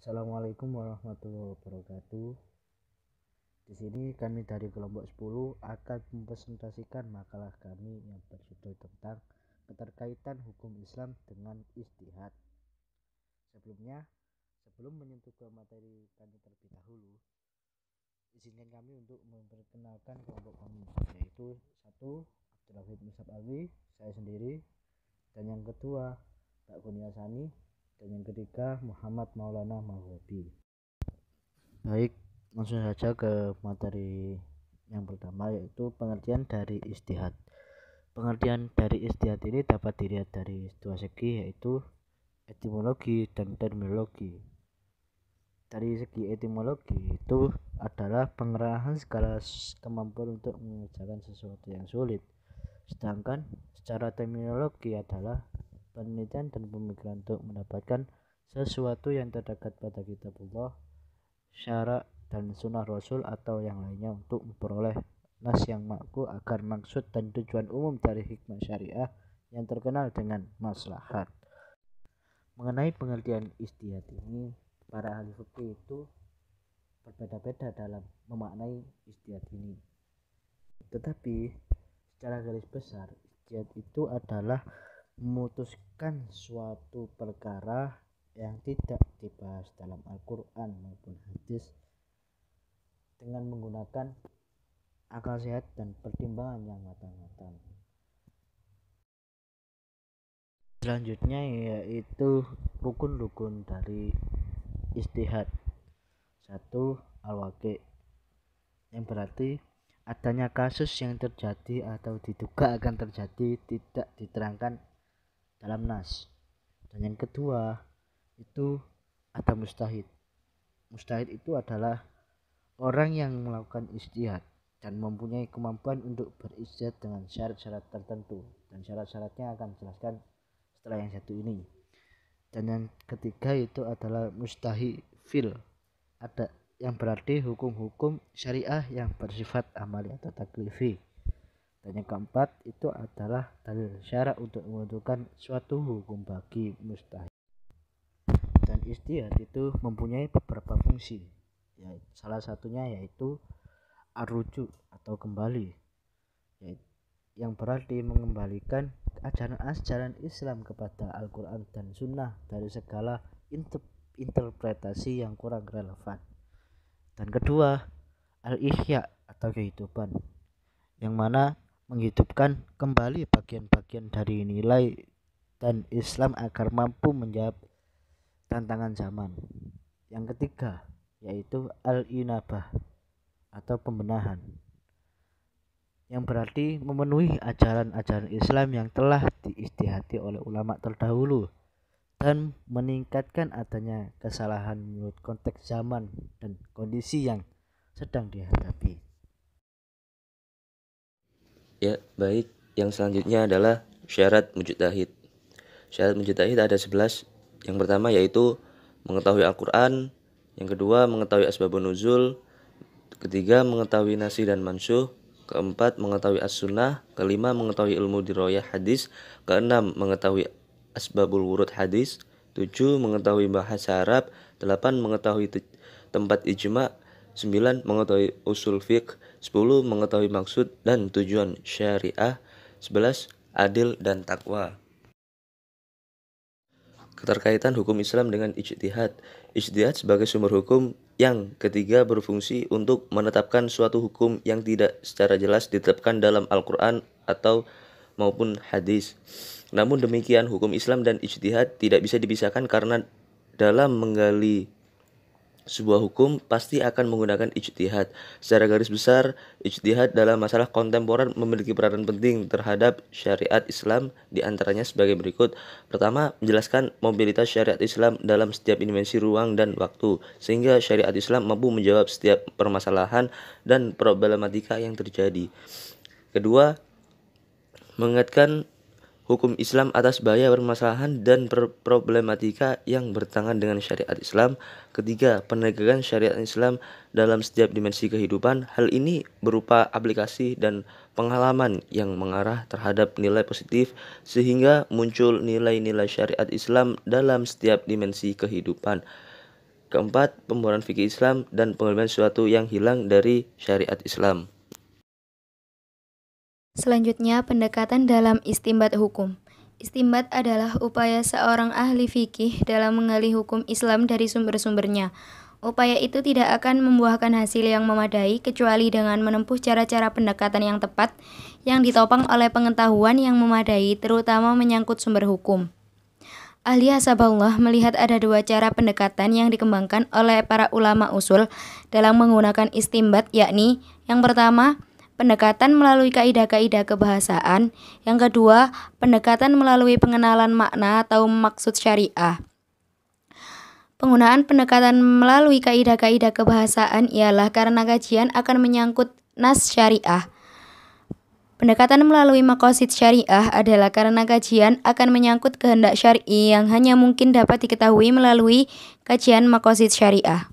Assalamualaikum warahmatullahi wabarakatuh. Di sini kami dari kelompok 10 akan mempresentasikan makalah kami yang berjudul tentang keterkaitan hukum Islam dengan ijtihad. Sebelum menyentuh ke materi kami terlebih dahulu, izinkan kami untuk memperkenalkan kelompok kami, yaitu satu Abdul Musab Alwi, saya sendiri, dan yang kedua Mbak Kunia Sani, dan yang ketiga Muhammad Maulana Mahwabi. Baik, langsung saja ke materi yang pertama, yaitu pengertian dari ijtihad. Pengertian dari ijtihad ini dapat dilihat dari dua segi, yaitu etimologi dan terminologi. Dari segi etimologi itu adalah pengerahan segala kemampuan untuk mengerjakan sesuatu yang sulit. Sedangkan secara terminologi adalah penelitian dan pemikiran untuk mendapatkan sesuatu yang terdekat pada kitabullah, syarak dan sunnah rasul atau yang lainnya untuk memperoleh nas yang makku agar maksud dan tujuan umum dari hikmah syariah yang terkenal dengan maslahat. Mengenai pengertian ijtihad ini, para ahli fikih itu berbeda-beda dalam memaknai ijtihad ini. Tetapi secara garis besar, ijtihad itu adalah memutuskan suatu perkara yang tidak dibahas dalam Al-Quran maupun hadis dengan menggunakan akal sehat dan pertimbangan yang matang-matang. Selanjutnya yaitu rukun-rukun dari ijtihad. 1. Al-waqi', yang berarti adanya kasus yang terjadi atau diduga akan terjadi tidak diterangkan dalam nas. Dan yang kedua itu ada mustahid. Mustahid itu adalah orang yang melakukan ijtihad dan mempunyai kemampuan untuk berijtihad dengan syarat-syarat tertentu, dan syarat-syaratnya akan dijelaskan setelah yang satu ini. Dan yang ketiga itu adalah mustahil, ada yang berarti hukum-hukum syariah yang bersifat amali atau taklifi. Dan yang keempat itu adalah dalil syarak untuk menentukan suatu hukum bagi mustahil. Dan ijtihad itu mempunyai beberapa fungsi, salah satunya yaitu ar-rujuk atau kembali, yang berarti mengembalikan ajaran-ajaran Islam kepada Al-Quran dan Sunnah dari segala interpretasi yang kurang relevan. Dan kedua, al-ihya atau kehidupan, yang mana menghidupkan kembali bagian-bagian dari nilai dan Islam agar mampu menjawab tantangan zaman. Yang ketiga yaitu al-inabah atau pembenahan, yang berarti memenuhi ajaran-ajaran Islam yang telah diijtihadi oleh ulama terdahulu dan meningkatkan adanya kesalahan menurut konteks zaman dan kondisi yang sedang dihadapi. Ya, baik. Yang selanjutnya adalah syarat mujtahid. Syarat mujtahid ada 11. Yang pertama yaitu mengetahui Al-Quran, yang kedua mengetahui asbabun nuzul, ketiga mengetahui nasi dan mansyuh, keempat mengetahui as-sunnah, kelima mengetahui ilmu diroyah hadis, keenam mengetahui asbabul wurud hadis, 7 mengetahui bahasa Arab, 8 mengetahui tempat ijma', 9 mengetahui usul fiqh, 10 mengetahui maksud dan tujuan syariah, 11 adil dan takwa. Keterkaitan hukum Islam dengan ijtihad. Ijtihad sebagai sumber hukum yang ketiga berfungsi untuk menetapkan suatu hukum yang tidak secara jelas ditetapkan dalam Al-Quran atau maupun hadis. Namun demikian, hukum Islam dan ijtihad tidak bisa dipisahkan karena dalam menggali sebuah hukum pasti akan menggunakan ijtihad. Secara garis besar, ijtihad dalam masalah kontemporer memiliki peranan penting terhadap syariat Islam, diantaranya sebagai berikut. Pertama, menjelaskan mobilitas syariat Islam dalam setiap dimensi ruang dan waktu, sehingga syariat Islam mampu menjawab setiap permasalahan dan problematika yang terjadi. Kedua, mengingatkan hukum Islam atas bahaya permasalahan dan problematika yang bertentangan dengan syariat Islam. Ketiga, penegakan syariat Islam dalam setiap dimensi kehidupan. Hal ini berupa aplikasi dan pengalaman yang mengarah terhadap nilai positif sehingga muncul nilai-nilai syariat Islam dalam setiap dimensi kehidupan. Keempat, pembuaran fikih Islam dan pengalihan sesuatu yang hilang dari syariat Islam. Selanjutnya, pendekatan dalam istinbat hukum. Istinbat adalah upaya seorang ahli fikih dalam menggali hukum Islam dari sumber-sumbernya. Upaya itu tidak akan membuahkan hasil yang memadai kecuali dengan menempuh cara-cara pendekatan yang tepat yang ditopang oleh pengetahuan yang memadai, terutama menyangkut sumber hukum. Ahli Hasabullah melihat ada dua cara pendekatan yang dikembangkan oleh para ulama usul dalam menggunakan istinbat, yakni yang pertama, pendekatan melalui kaidah-kaidah kebahasaan, yang kedua, pendekatan melalui pengenalan makna atau maksud syariah. Penggunaan pendekatan melalui kaidah-kaidah kebahasaan ialah karena kajian akan menyangkut nas syariah. Pendekatan melalui maqasid syariah adalah karena kajian akan menyangkut kehendak syar'i yang hanya mungkin dapat diketahui melalui kajian maqasid syariah.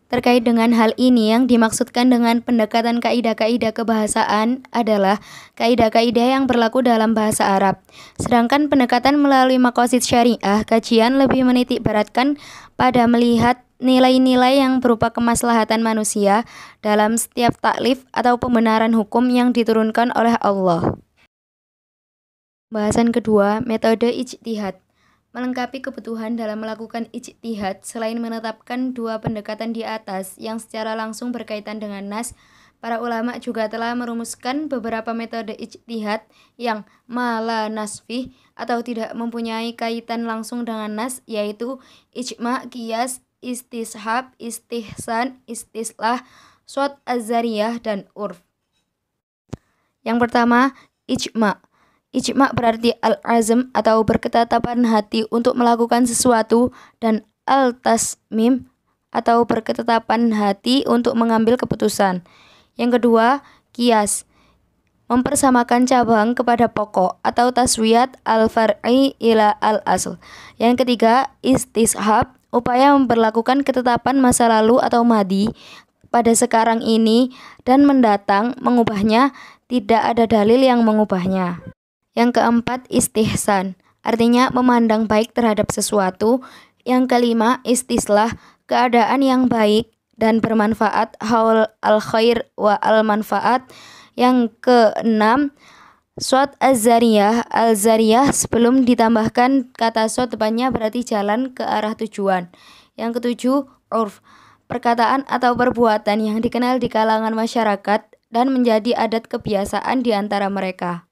Terkait dengan hal ini, yang dimaksudkan dengan pendekatan kaidah-kaidah kebahasaan adalah kaidah-kaidah yang berlaku dalam bahasa Arab. Sedangkan pendekatan melalui maqasid syariah, kajian lebih menitik beratkan pada melihat nilai-nilai yang berupa kemaslahatan manusia dalam setiap taklif atau pembenaran hukum yang diturunkan oleh Allah. Bahasan kedua, metode ijtihad. Melengkapi kebutuhan dalam melakukan ijtihad, selain menetapkan dua pendekatan di atas yang secara langsung berkaitan dengan nas, para ulama juga telah merumuskan beberapa metode ijtihad yang mala nasfih atau tidak mempunyai kaitan langsung dengan nas, yaitu ijma, qiyas, istishab, istihsan, istislah, shot az-zariyah, dan urf. Yang pertama, ijma. Ijma berarti al-azm atau berketetapan hati untuk melakukan sesuatu, dan al-tasmim atau berketetapan hati untuk mengambil keputusan. Yang kedua, qiyas. Mempersamakan cabang kepada pokok atau taswiyat al-far'i ila al-asl. Yang ketiga, istishab. Upaya memperlakukan ketetapan masa lalu atau madi pada sekarang ini dan mendatang, mengubahnya, tidak ada dalil yang mengubahnya. Yang keempat, istihsan, artinya memandang baik terhadap sesuatu. Yang kelima, istislah, keadaan yang baik dan bermanfaat, haul al-khair wa al-manfaat. Yang keenam, shot az-zariyah, al-zariyah sebelum ditambahkan kata shot depannya berarti jalan ke arah tujuan. Yang ketujuh, urf, perkataan atau perbuatan yang dikenal di kalangan masyarakat dan menjadi adat kebiasaan di antara mereka.